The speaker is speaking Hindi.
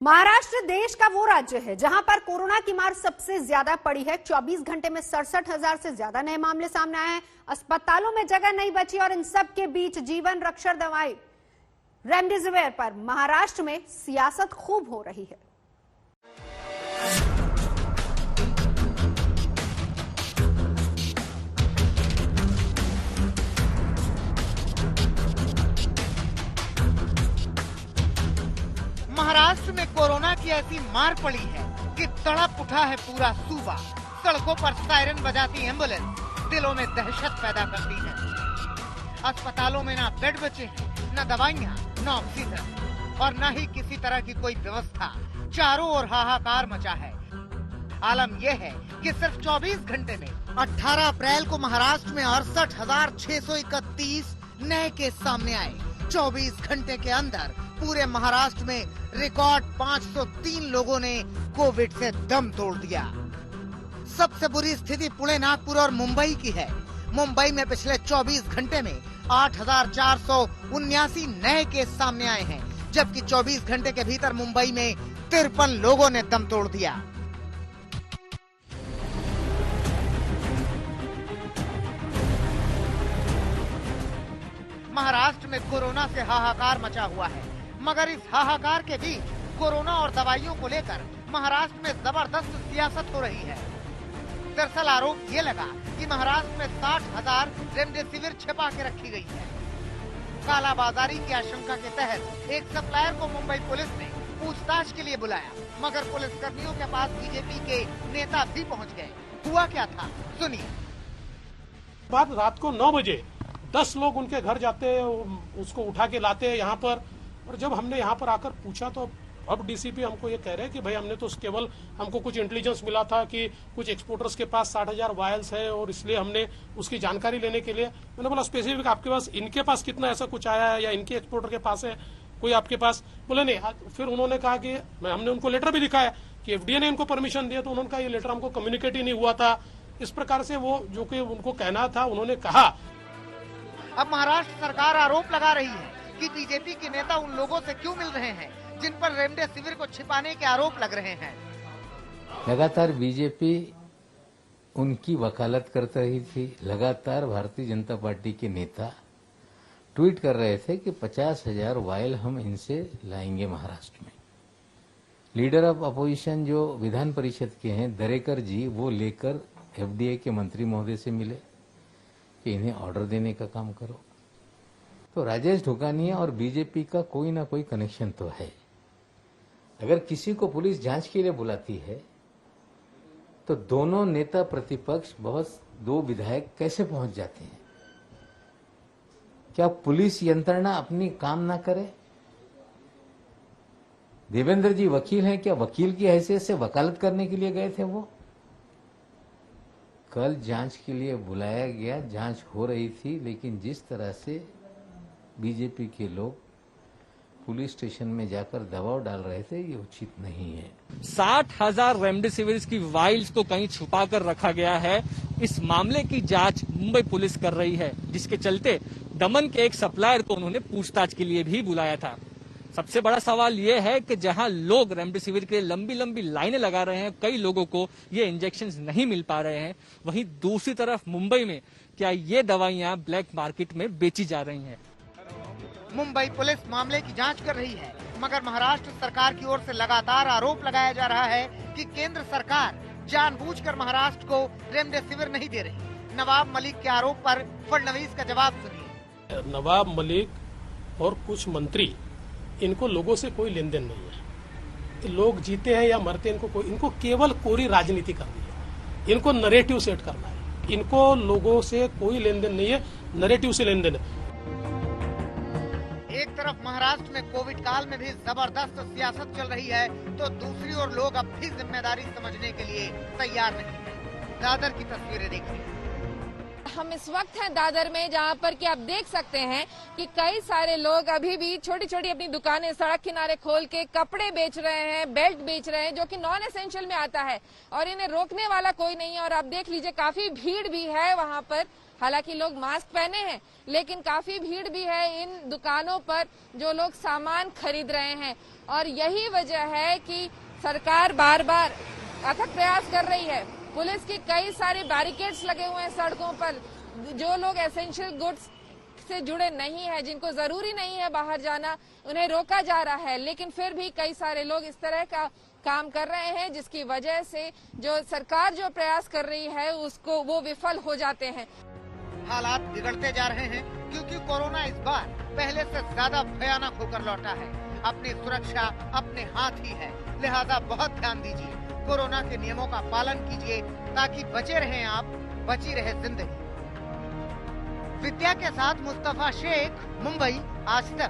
महाराष्ट्र देश का वो राज्य है जहां पर कोरोना की मार सबसे ज्यादा पड़ी है। 24 घंटे में 67,000 से ज्यादा नए मामले सामने आए हैं। अस्पतालों में जगह नहीं बची और इन सब के बीच जीवन रक्षक दवाई रेमडेसिविर पर महाराष्ट्र में सियासत खूब हो रही है। महाराष्ट्र में कोरोना की ऐसी मार पड़ी है कि तड़प उठा है पूरा सूबा। सड़कों पर सायरन बजाती एम्बुलेंस दिलों में दहशत पैदा करती है। अस्पतालों में ना बेड बचे हैं, न दवाइयाँ, न ऑक्सीजन और न ही किसी तरह की कोई व्यवस्था। चारों ओर हाहाकार मचा है। आलम यह है कि सिर्फ 24 घंटे में 18 अप्रैल को महाराष्ट्र में 68,631 नए केस सामने आए। 24 घंटे के अंदर पूरे महाराष्ट्र में रिकॉर्ड 503 लोगों ने कोविड से दम तोड़ दिया। सबसे बुरी स्थिति पुणे, नागपुर और मुंबई की है। मुंबई में पिछले 24 घंटे में 8,479 नए केस सामने आए हैं, जबकि 24 घंटे के भीतर मुंबई में 53 लोगों ने दम तोड़ दिया। महाराष्ट्र में कोरोना से हाहाकार मचा हुआ है, मगर इस हाहाकार के बीच कोरोना और दवाइयों को लेकर महाराष्ट्र में जबरदस्त सियासत हो रही है। दरअसल आरोप ये लगा कि महाराष्ट्र में 60,000 रेमडेसिविर छिपा के रखी गई है। कालाबाजारी की आशंका के तहत एक सप्लायर को मुंबई पुलिस ने पूछताछ के लिए बुलाया, मगर पुलिस कर्मियों के पास बीजेपी के नेता भी पहुंच गए। हुआ क्या था, सुनिए। बाद रात को 9 बजे 10 लोग उनके घर जाते, उसको उठा के लाते यहाँ पर। और जब हमने यहाँ पर आकर पूछा तो अब डीसीपी हमको ये कह रहे हैं कि भाई हमने तो केवल हमको कुछ इंटेलिजेंस मिला था कि कुछ एक्सपोर्टर्स के पास 60,000 वायल्स है और इसलिए हमने उसकी जानकारी लेने के लिए। मैंने बोला स्पेसिफिक आपके पास इनके पास कितना ऐसा कुछ आया है या इनके एक्सपोर्टर के पास है कोई आपके पास? बोले नहीं। फिर उन्होंने कहा कि हमने उनको लेटर भी दिखाया कि एफडीए ने इनको परमिशन दिया, तो उन्होंने कहा ये लेटर हमको कम्युनिकेट ही नहीं हुआ था। इस प्रकार से वो जो कि उनको कहना था उन्होंने कहा। अब महाराष्ट्र सरकार आरोप लगा रही है कि बीजेपी के नेता उन लोगों से क्यों मिल रहे हैं जिन पर रेमडेसिविर को छिपाने के आरोप लग रहे हैं। लगातार बीजेपी उनकी वकालत कर रही थी। लगातार भारतीय जनता पार्टी के नेता ट्वीट कर रहे थे कि 50,000 वायल हम इनसे लाएंगे महाराष्ट्र में। लीडर ऑफ अपोजिशन जो विधान परिषद के हैं दरेकर जी, वो लेकर एफडीए के मंत्री महोदय से मिले कि इन्हें ऑर्डर देने का काम करो। तो राजेश ढुकानिया और बीजेपी का कोई ना कोई कनेक्शन तो है। अगर किसी को पुलिस जांच के लिए बुलाती है तो दोनों नेता प्रतिपक्ष, बहुत 2 विधायक कैसे पहुंच जाते हैं? क्या पुलिस यंत्रणा अपनी काम ना करे? देवेंद्र जी वकील हैं, क्या वकील की हैसियत से वकालत करने के लिए गए थे वो? कल जांच के लिए बुलाया गया, जांच हो रही थी, लेकिन जिस तरह से बीजेपी के लोग पुलिस स्टेशन में जाकर दबाव डाल रहे थे, ये उचित नहीं है। 60,000 रेमडेसिविर की वाइल्स को कहीं छुपा कर रखा गया है। इस मामले की जांच मुंबई पुलिस कर रही है, जिसके चलते दमन के एक सप्लायर को उन्होंने पूछताछ के लिए भी बुलाया था। सबसे बड़ा सवाल ये है कि जहां लोग रेमडेसिविर के लिए लंबी लंबी लाइनें लगा रहे हैं, कई लोगों को ये इंजेक्शन नहीं मिल पा रहे हैं, वहीं दूसरी तरफ मुंबई में क्या ये दवाइयां ब्लैक मार्केट में बेची जा रही हैं? मुंबई पुलिस मामले की जांच कर रही है, मगर महाराष्ट्र सरकार की ओर से लगातार आरोप लगाया जा रहा है कि केंद्र सरकार जानबूझकर महाराष्ट्र को रेमडेसिविर नहीं दे रही। नवाब मलिक के आरोप पर फडणवीस का जवाब सुनिए। नवाब मलिक और कुछ मंत्री, इनको लोगों से कोई लेन देन नहीं है। लोग जीते हैं या मरते हैं, इनको केवल कोरी राजनीति करनी है। इनको नरेटिव सेट करना है। इनको लोगों से कोई लेन देन नहीं है, नरेटिव से लेन देन है। एक तरफ महाराष्ट्र में कोविड काल में भी जबरदस्त सियासत चल रही है, तो दूसरी ओर लोग अब भी जिम्मेदारी समझने के लिए तैयार नहीं है। दादर की तस्वीरें देखिए। हम इस वक्त हैं दादर में, जहां पर कि आप देख सकते हैं कि कई सारे लोग अभी भी छोटी छोटी अपनी दुकानें सड़क किनारे खोल के कपड़े बेच रहे हैं, बेल्ट बेच रहे हैं, जो कि नॉन एसेंशियल में आता है और इन्हें रोकने वाला कोई नहीं है। और आप देख लीजिए काफी भीड़ भी है वहां पर, हालांकि लोग मास्क पहने हैं लेकिन काफी भीड़ भी है इन दुकानों पर जो लोग सामान खरीद रहे हैं। और यही वजह है कि सरकार बार बार अथक प्रयास कर रही है। पुलिस की कई सारे बैरिकेड्स लगे हुए हैं सड़कों पर। जो लोग एसेंशियल गुड्स से जुड़े नहीं है, जिनको जरूरी नहीं है बाहर जाना, उन्हें रोका जा रहा है। लेकिन फिर भी कई सारे लोग इस तरह का काम कर रहे हैं जिसकी वजह से जो सरकार जो प्रयास कर रही है उसको वो विफल हो जाते हैं। हालात बिगड़ते जा रहे हैं क्योंकि कोरोना इस बार पहले से ज्यादा भयानक होकर लौटा है। अपनी सुरक्षा अपने हाथ ही है, लिहाजा बहुत ध्यान दीजिए। कोरोना के नियमों का पालन कीजिए ताकि बचे रहें आप, बची रहे जिंदगी। विद्या के साथ मुस्तफा शेख, मुंबई, आज तक।